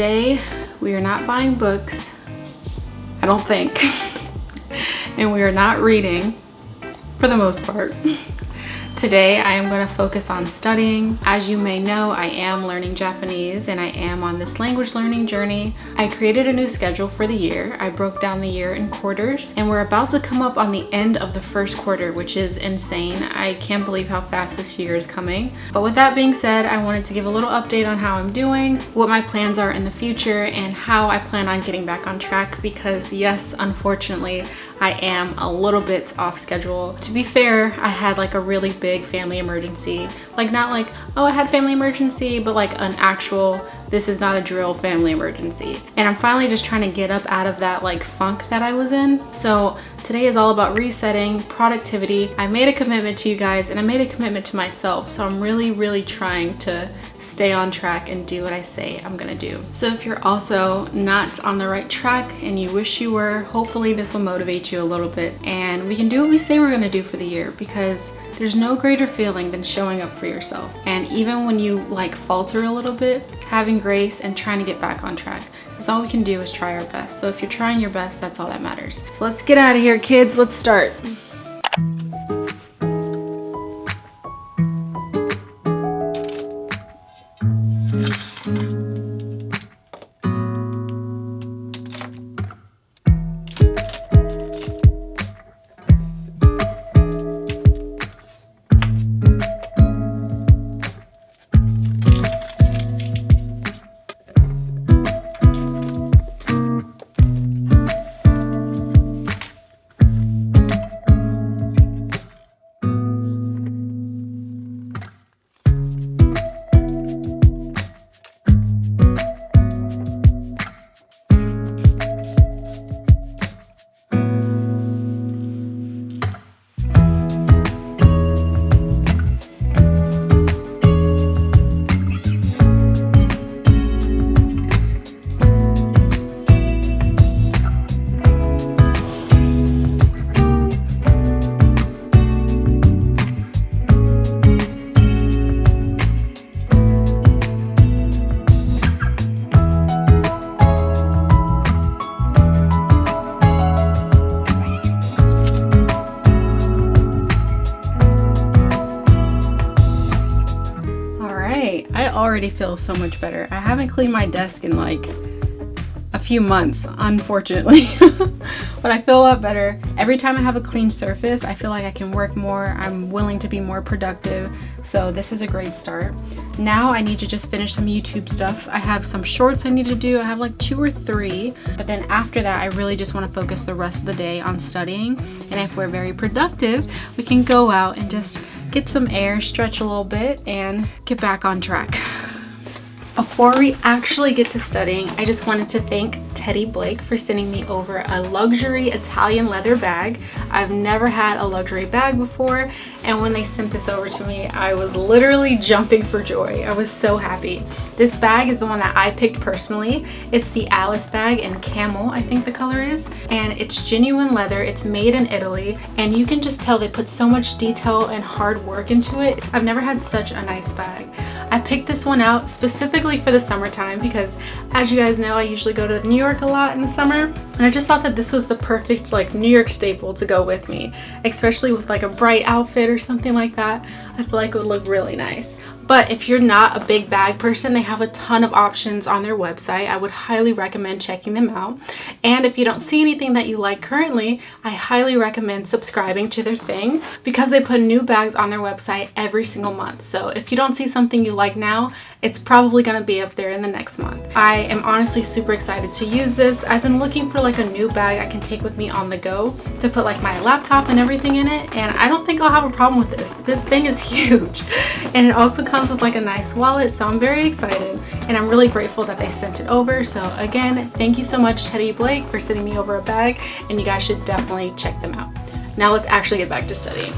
today we are not buying books, I don't think, and we are not reading for the most part. Today I am going to focus on studying. As you may know, I am learning Japanese and I am on this language learning journey. I created a new schedule for the year. I broke down the year in quarters and we're about to come up on the end of the first quarter, which is insane. I can't believe how fast this year is coming. But with that being said, I wanted to give a little update on how I'm doing, what my plans are in the future, and how I plan on getting back on track because yes, unfortunately, I am a little bit off schedule. To be fair, I had like a really big family emergency. Like not like, oh, I had family emergency, but like an actual, this is not a drill family emergency. And I'm finally just trying to get up out of that like funk that I was in. So today is all about resetting, productivity. I made a commitment to you guys and I made a commitment to myself. So I'm really trying to stay on track and do what I say I'm gonna do. So if you're also not on the right track and you wish you were, hopefully this will motivate you a little bit and we can do what we say we're gonna do for the year, because there's no greater feeling than showing up for yourself. And even when you like falter a little bit, having grace and trying to get back on track. Because all we can do is try our best. So if you're trying your best, that's all that matters. So let's get out of here, kids. Let's start. I already feel so much better. I haven't cleaned my desk in like a few months, unfortunately, but I feel a lot better. Every time I have a clean surface, I feel like I can work more. I'm willing to be more productive. So this is a great start. Now I need to just finish some YouTube stuff. I have some shorts I need to do. I have like 2 or 3, but then after that, I really just want to focus the rest of the day on studying. And if we're very productive, we can go out and just get some air, stretch a little bit, and get back on track. Before we actually get to studying, I just wanted to thank Teddy Blake for sending me over a luxury Italian leather bag. I've never had a luxury bag before, and when they sent this over to me, I was literally jumping for joy. I was so happy. This bag is the one that I picked personally. It's the Alice bag in camel, I think the color is, and it's genuine leather. It's made in Italy, and you can just tell they put so much detail and hard work into it. I've never had such a nice bag. I picked this one out specifically for the summertime because, as you guys know, I usually go to New York a lot in the summer, and I just thought that this was the perfect like New York staple to go with me, especially with like a bright outfit or something like that. I feel like it would look really nice. But if you're not a big bag person, they have a ton of options on their website. I would highly recommend checking them out. And if you don't see anything that you like currently, I highly recommend subscribing to their thing because they put new bags on their website every single month. So if you don't see something you like now, it's probably going to be up there in the next month. I am honestly super excited to use this. I've been looking for like a new bag I can take with me on the go to put like my laptop and everything in it, and I don't think I'll have a problem with this. This thing is huge, and it also comes with like a nice wallet, so I'm very excited and I'm really grateful that they sent it over. So again, thank you so much, Teddy Blake, for sending me over a bag, and you guys should definitely check them out. Now let's actually get back to studying.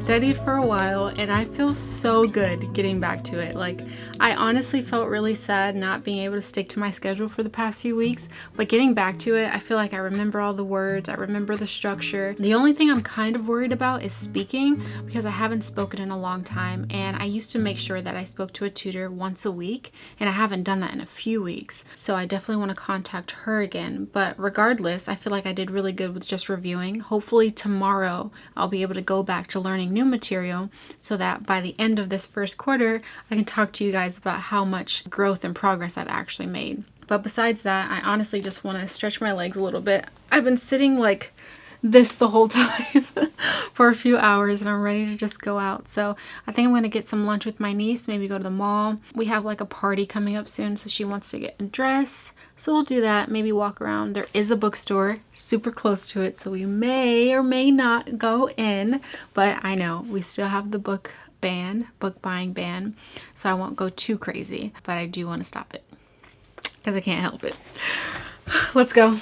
studied for a while and I feel so good getting back to it. Like, I honestly felt really sad not being able to stick to my schedule for the past few weeks, but getting back to it, I feel like I remember all the words, I remember the structure. The only thing I'm kind of worried about is speaking, because I haven't spoken in a long time, and I used to make sure that I spoke to a tutor once a week, and I haven't done that in a few weeks. So I definitely want to contact her again. But regardless, I feel like I did really good with just reviewing. Hopefully tomorrow I'll be able to go back to learning new material so that by the end of this first quarter, I can talk to you guys about how much growth and progress I've actually made. But besides that, I honestly just want to stretch my legs a little bit. I've been sitting like this the whole time for a few hours and I'm ready to just go out. So I think I'm going to get some lunch with my niece, maybe go to the mall. We have like a party coming up soon, so she wants to get a dress. So we'll do that, maybe walk around. There is a bookstore super close to it, so we may or may not go in, but I know we still have the book buying ban, so I won't go too crazy, but I do want to stop it because I can't help it. Let's go.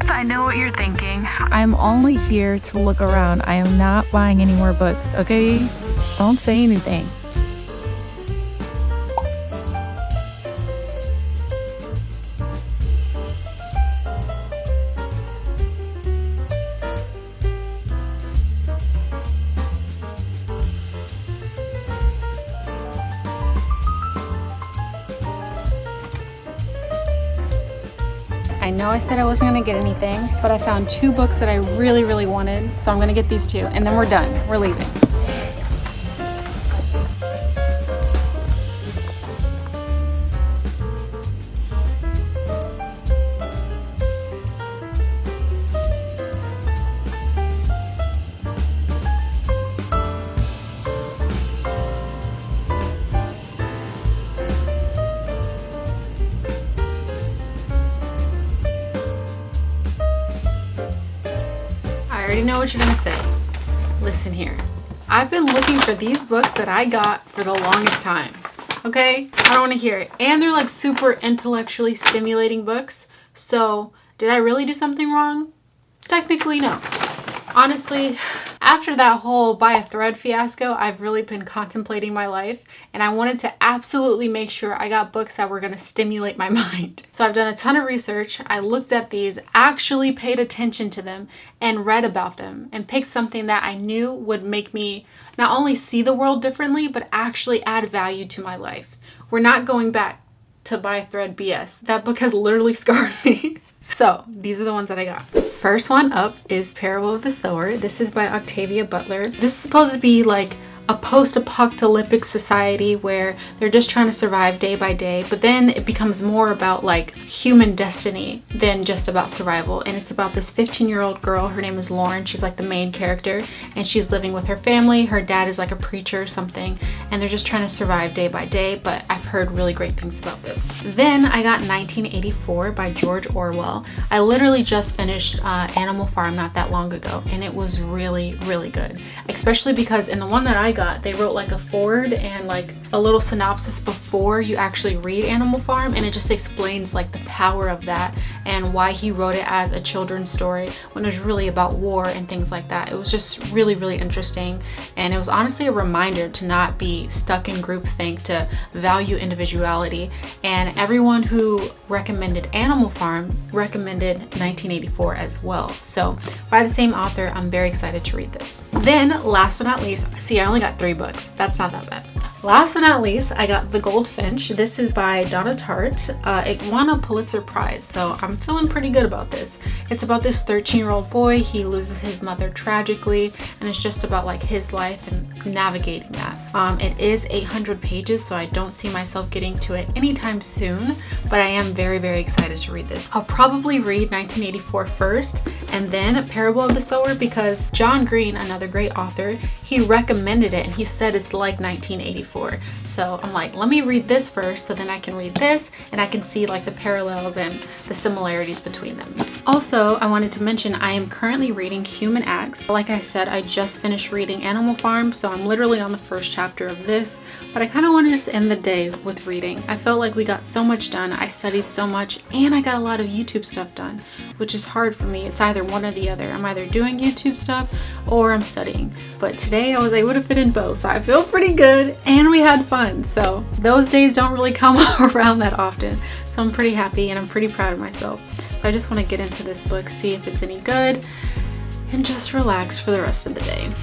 I know what you're thinking. I'm only here to look around. I am not buying any more books, okay? Don't say anything. I know I said I wasn't gonna get anything, but I found 2 books that I really, really wanted, so I'm gonna get these 2, and then we're done. We're leaving. I already know what you're gonna say. Listen here. I've been looking for these books that I got for the longest time. Okay? I don't want to hear it. And they're like super intellectually stimulating books. So, did I really do something wrong? Technically, no. Honestly, after that whole buy a thread fiasco, I've really been contemplating my life, and I wanted to absolutely make sure I got books that were going to stimulate my mind. So I've done a ton of research. I looked at these, actually paid attention to them, and read about them, and picked something that I knew would make me not only see the world differently, but actually add value to my life. We're not going back to buy a thread BS. That book has literally scarred me. So these are the ones that I got. First one up is Parable of the Sower. This is by Octavia Butler. This is supposed to be like a post-apocalyptic society where they're just trying to survive day by day, but then it becomes more about like human destiny than just about survival. And it's about this 15-year-old girl. Her name is Lauren. She's like the main character, and she's living with her family. Her dad is like a preacher or something, and they're just trying to survive day by day. But I've heard really great things about this. Then I got 1984 by George Orwell. I literally just finished Animal Farm not that long ago, and it was really, really good, especially because in the one that I got, they wrote like a foreword and like a little synopsis before you actually read Animal Farm, and it just explains like the power of that and why he wrote it as a children's story when it was really about war and things like that. It was just really, really interesting, and it was honestly a reminder to not be stuck in groupthink, to value individuality. And everyone who recommended Animal Farm recommended 1984 as well. So by the same author, I'm very excited to read this. Then last but not least, see, I only got 3 books. That's not that bad. Last but not least, I got The Goldfinch. This is by Donna Tartt. It won a Pulitzer Prize, so I'm feeling pretty good about this. It's about this 13-year-old boy. He loses his mother tragically, and it's just about like his life and navigating that. It is 800 pages, so I don't see myself getting to it anytime soon, but I am very, very excited to read this. I'll probably read 1984 first, and then Parable of the Sower, because John Green, another great author, he recommended it, and he said it's like 1984. So I'm like, let me read this first so then I can read this and I can see like the parallels and the similarities between them. Also, I wanted to mention I am currently reading Human Acts. Like I said, I just finished reading Animal Farm, so I'm literally on the first chapter of this, but I kind of want to just end the day with reading. I felt like we got so much done. I studied so much and I got a lot of YouTube stuff done, which is hard for me. It's either one or the other. I'm either doing YouTube stuff or I'm studying. But today I was able to fit in both, so I feel pretty good and we had fun. So those days don't really come around that often. So I'm pretty happy and I'm pretty proud of myself. So I just want to get into this book, see if it's any good, and just relax for the rest of the day.